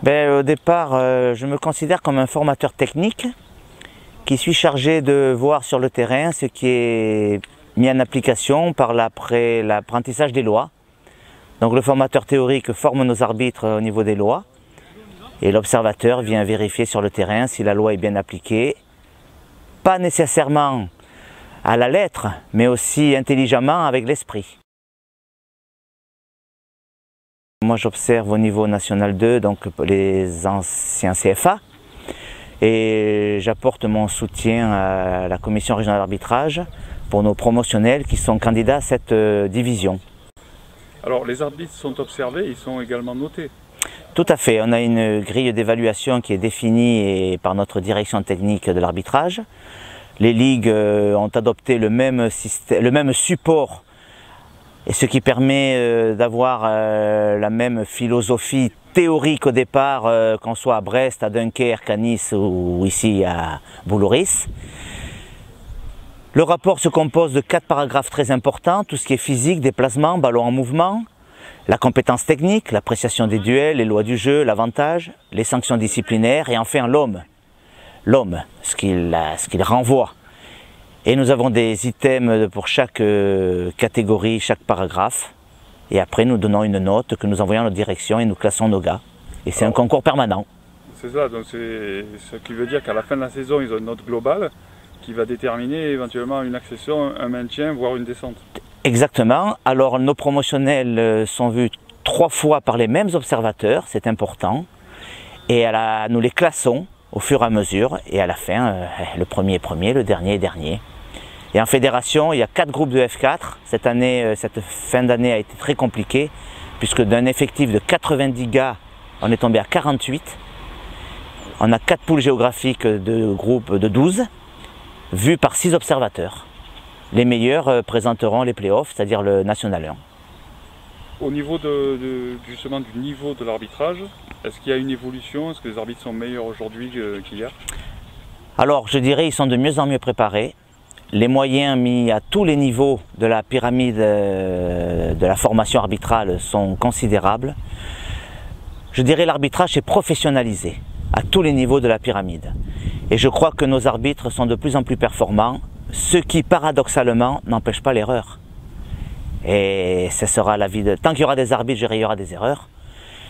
Au départ, je me considère comme un formateur technique qui suis chargé de voir sur le terrain ce qui est mis en application par l'apprentissage des lois. Donc le formateur théorique forme nos arbitres au niveau des lois et l'observateur vient vérifier sur le terrain si la loi est bien appliquée, pas nécessairement à la lettre, mais aussi intelligemment avec l'esprit. Moi j'observe au niveau national 2, donc les anciens CFA, et j'apporte mon soutien à la commission régionale d'arbitrage pour nos promotionnels qui sont candidats à cette division. Alors les arbitres sont observés, ils sont également notés. Tout à fait, on a une grille d'évaluation qui est définie par notre direction technique de l'arbitrage. Les ligues ont adopté le même support, et ce qui permet d'avoir la même philosophie théorique au départ, qu'on soit à Brest, à Dunkerque, à Nice ou ici à Boulouris. Le rapport se compose de 4 paragraphes très importants, tout ce qui est physique, déplacement, ballon en mouvement, la compétence technique, l'appréciation des duels, les lois du jeu, l'avantage, les sanctions disciplinaires et enfin l'homme. L'homme, ce qu'il renvoie. Et nous avons des items pour chaque catégorie, chaque paragraphe. Et après nous donnons une note que nous envoyons à notre direction et nous classons nos gars. Et c'est un concours permanent. C'est ça, donc c'est ce qui veut dire qu'à la fin de la saison, ils ont une note globale qui va déterminer éventuellement une accession, un maintien, voire une descente. Exactement. Alors nos promotionnels sont vus 3 fois par les mêmes observateurs, c'est important. Et nous les classons au fur et à mesure. Et à la fin, le premier est premier, le dernier est dernier. Et en fédération, il y a 4 groupes de F4. Cette année, cette fin d'année a été très compliquée, puisque d'un effectif de 90 gars, on est tombé à 48. On a 4 poules géographiques de groupes de 12. Vu par 6 observateurs. Les meilleurs présenteront les playoffs, c'est-à-dire le National 1. Au niveau justement du niveau de l'arbitrage, est-ce qu'il y a une évolution? Est-ce que les arbitres sont meilleurs aujourd'hui qu'hier? Alors, je dirais qu'ils sont de mieux en mieux préparés. Les moyens mis à tous les niveaux de la pyramide de la formation arbitrale sont considérables. Je dirais l'arbitrage est professionnalisé à tous les niveaux de la pyramide. Et je crois que nos arbitres sont de plus en plus performants, ce qui paradoxalement n'empêche pas l'erreur. Et ce sera la vie de... Tant qu'il y aura des arbitres, il y aura des erreurs.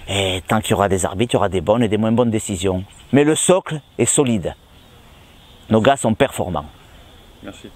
Et tant qu'il y aura des arbitres, il y aura des bonnes et des moins bonnes décisions. Mais le socle est solide. Nos gars sont performants. Merci.